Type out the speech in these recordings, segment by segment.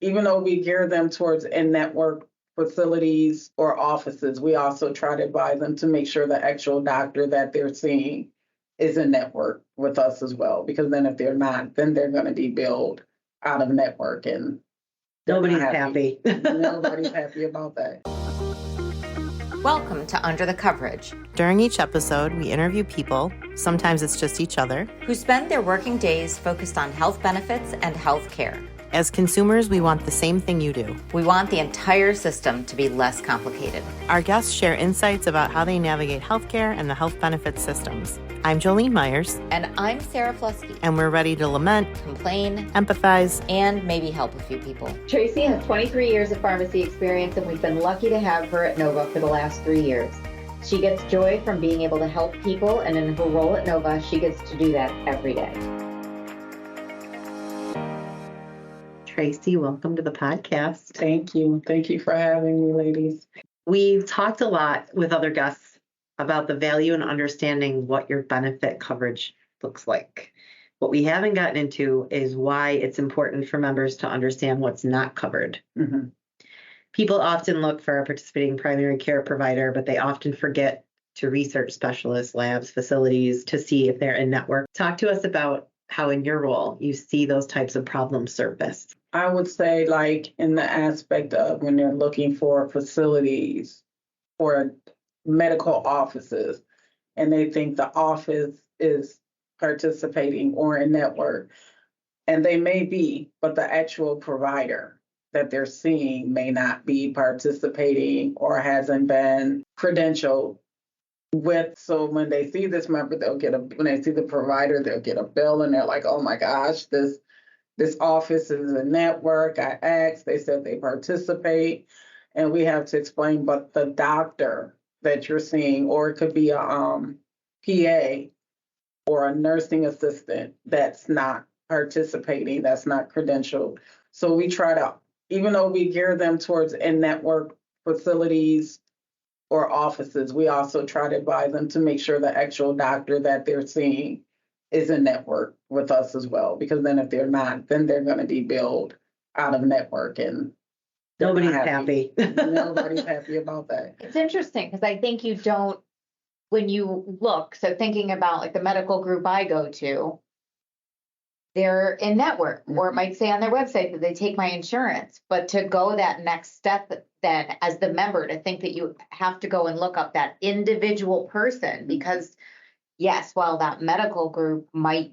even though we gear them towards in-network facilities or offices, we also try to advise them to make sure the actual doctor that they're seeing is in network with us as well. Because then if they're not, then they're going to be billed out of network, and nobody's happy. Nobody's happy about that. Welcome to Under the Coverage. During each episode, we interview people, sometimes it's just each other, who spend their working days focused on health benefits and health care. As consumers, we want the same thing you do. We want the entire system to be less complicated. Our guests share insights about how they navigate healthcare and the health benefits systems. I'm Jolene Myers. And I'm Sarah Flusky. And we're ready to lament, complain, empathize, and maybe help a few people. Tracey has 23 years of pharmacy experience, and we've been lucky to have her at Nova for the last 3 years. She gets joy from being able to help people, and in her role at Nova, she gets to do that every day. Tracey, welcome to the podcast. Thank you. Thank you for having me, ladies. We've talked a lot with other guests about the value and understanding what your benefit coverage looks like. What we haven't gotten into is why it's important for members to understand what's not covered. Mm-hmm. People often look for a participating primary care provider, but they often forget to research specialists, labs, facilities to see if they're in network. Talk to us about how in your role you see those types of problems surface. I would say, like, in the aspect of when they're looking for facilities or medical offices, and they think the office is participating or in network, and they may be, but the actual provider that they're seeing may not be participating or hasn't been credentialed with. So when they see this member, when they see the provider, they'll get a bill, and they're like, oh my gosh, this office is a network. I asked, they said they participate, and we have to explain, but the doctor that you're seeing, or it could be a PA or a nursing assistant that's not participating, that's not credentialed. So we try to, even though we gear them towards in-network facilities or offices, we also try to advise them to make sure the actual doctor that they're seeing is in network with us as well. Because then if they're not, then they're going to be billed out of network, and nobody's happy. Nobody's happy about that. It's interesting because I think you don't, when you look, so thinking about like the medical group I go to, they're in network, or it might say on their website that they take my insurance. But to go that next step, then as the member, to think that you have to go and look up that individual person, because yes, while that medical group might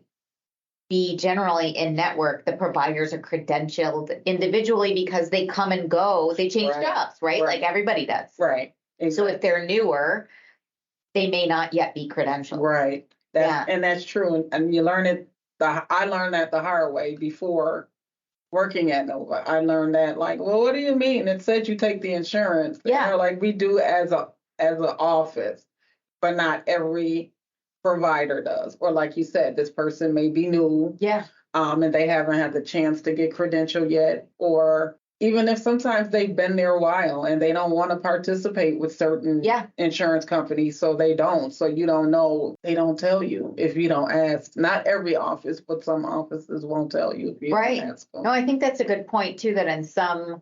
be generally in network, the providers are credentialed individually because they come and go, they change jobs, right? Like everybody does. Right. Exactly. So if they're newer, they may not yet be credentialed. Right. And that's true. And you learn it. I learned that the hard way before working at Nova. I learned that, like, well, what do you mean? It said you take the insurance. Yeah. Like we do as an office, but not every provider does. Or like you said, this person may be new. Yeah. And they haven't had the chance to get credentialed yet. Or even if sometimes they've been there a while and they don't want to participate with certain insurance companies, so they don't. So you don't know. They don't tell you if you don't ask. Not every office, but some offices won't tell you if you don't ask them. No, I think that's a good point too, that in some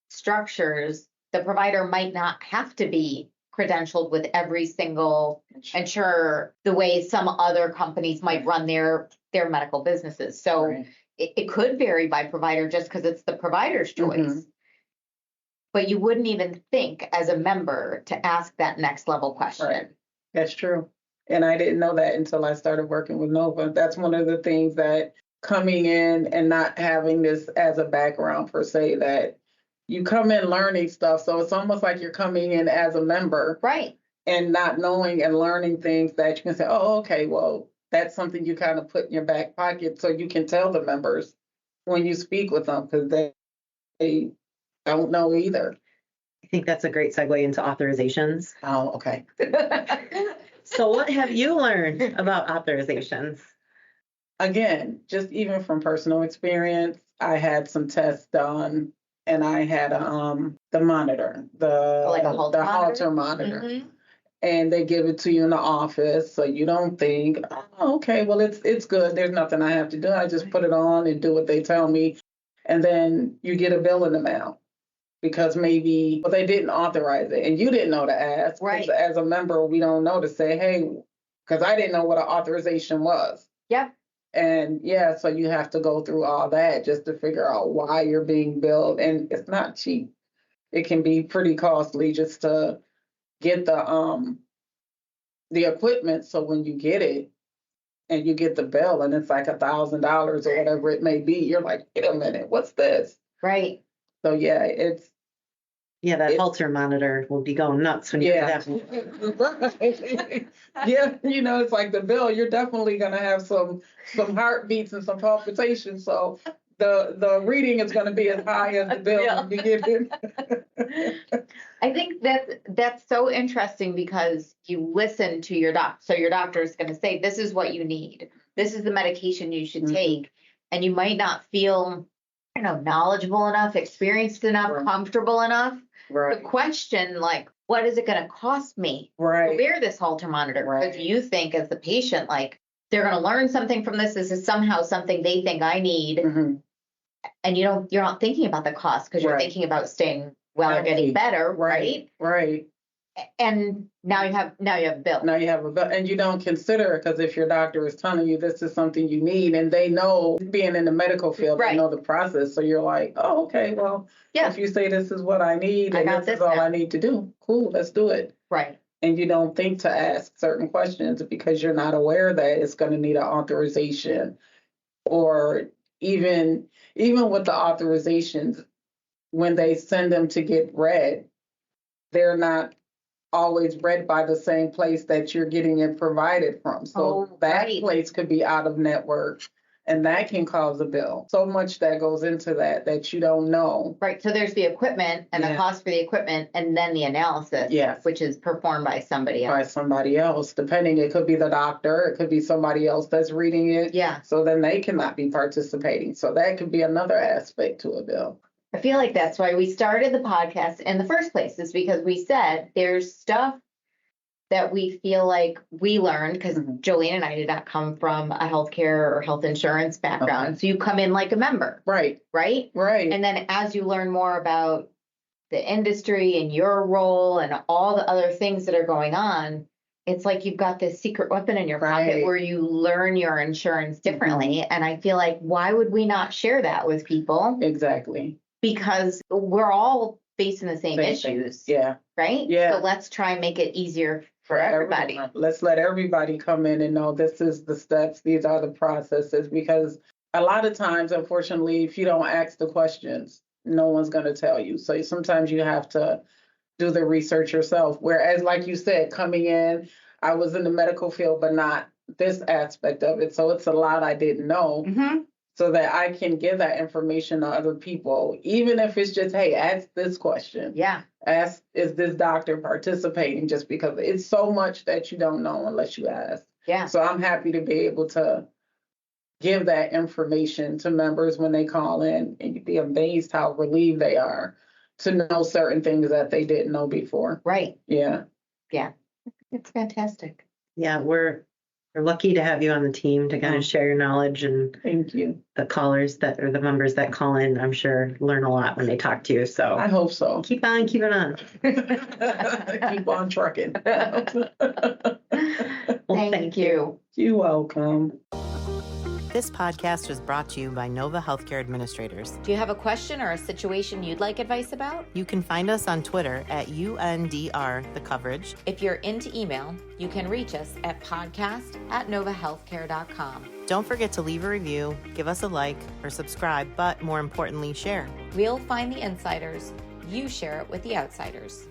structures, the provider might not have to be credentialed with every single insurer the way some other companies might run their medical businesses. So it could vary by provider just because it's the provider's choice. Mm-hmm. But you wouldn't even think as a member to ask that next level question. Right. That's true. And I didn't know that until I started working with Nova. That's one of the things that coming in and not having this as a background per se, that you come in learning stuff. So it's almost like you're coming in as a member. Right. And not knowing and learning things that you can say, oh, okay, well, that's something you kind of put in your back pocket so you can tell the members when you speak with them, because they don't know either. I think that's a great segue into authorizations. Oh, okay. So what have you learned about authorizations? Again, just even from personal experience, I had some tests done, and I had the monitor, the Holter monitor. Mm-hmm. And they give it to you in the office, so you don't think, oh, okay, well, it's good. There's nothing I have to do. I just put it on and do what they tell me. and then you get a bill in the mail because maybe they didn't authorize it and you didn't know to ask. 'Cause Right. as a member, we don't know to say, hey, because I didn't know what an authorization was. Yep. And yeah, so you have to go through all that just to figure out why you're being billed. And it's not cheap. It can be pretty costly just to get the equipment. So when you get it and you get the bill and it's like $1,000 or whatever it may be, you're like, wait a minute, what's this? Right. So yeah, it's Yeah, that Holter monitor will be going nuts when you yeah. have that. Yeah, it's like the bill, you're definitely gonna have some heartbeats and some palpitations. So the reading is gonna be as high as the bill Yeah. when you get in. I think that's so interesting because you listen to your doctor. So your doctor is going to say, this is what you need. This is the medication you should Mhm. take. And you might not feel, knowledgeable enough, experienced enough, Right. comfortable enough to Right, question, like, what is it going to cost me to right, wear this Holter monitor? Because Right. you think as the patient, like, they're going to learn something from this. This is somehow something they think I need. Mhm. And you're not thinking about the cost because you're Right. thinking about staying well or Healthy. getting better, right? right. And now you have a bill. Now you have a bill, and you don't consider, because if your doctor is telling you this is something you need, and they know, being in the medical field, Right. they know the process. So you're like, oh, okay, well, Yeah. if you say this is what I need, I and got this this is all now. I need to do, cool, let's do it. Right. And you don't think to ask certain questions because you're not aware that it's going to need an authorization, or even with the authorizations, when they send them to get read, they're not always read by the same place that you're getting it provided from. So Oh, that right. place could be out of network, and that can cause a bill. So much that goes into that you don't know. Right. So there's the equipment and the Yeah. cost for the equipment and then the analysis, Yes. which is performed by somebody else. By somebody else, depending, it could be the doctor, it could be somebody else that's reading it. Yeah. So then they cannot be participating. So that could be another aspect to a bill. I feel like that's why we started the podcast in the first place, is because we said there's stuff that we feel like we learned, because Mhm. Jolene and I did not come from a healthcare or health insurance background. Okay. So you come in like a member, Right, right? right. And then as you learn more about the industry and your role and all the other things that are going on, it's like you've got this secret weapon in your pocket Right. where you learn your insurance differently. And I feel like, why would we not share that with people? Exactly. Because we're all facing the same Same thing. issues, Yeah. right? Yeah. So let's try and make it easier for everybody. Everyone. Let's let everybody come in and know this is the steps, these are the processes, because a lot of times, unfortunately, if you don't ask the questions, no one's going to tell you. So sometimes you have to do the research yourself. Whereas, like you said, coming in, I was in the medical field, but not this aspect of it. So it's a lot I didn't know. Mm-hmm. So that I can give that information to other people, even if it's just, hey, ask this question. Yeah. Ask, is this doctor participating? Just because it's so much that you don't know unless you ask. Yeah. So I'm happy to be able to give that information to members when they call in, and you'd be amazed how relieved they are to know certain things that they didn't know before. Right. Yeah. Yeah. It's fantastic. Yeah, we're lucky to have you on the team to kind of share your knowledge, and Thank you. the callers or the members that call in, I'm sure, learn a lot when they talk to you. So I hope so. keep on keeping on. Keep on trucking. Well, Thank you. You're welcome. This podcast was brought to you by Nova Healthcare Administrators. Do you have a question or a situation you'd like advice about? You can find us on Twitter at UNDR The Coverage. If you're into email, you can reach us at podcast@novahealthcare.com. Don't forget to leave a review, give us a like, or subscribe, but more importantly, share. We'll find the insiders, you share it with the outsiders.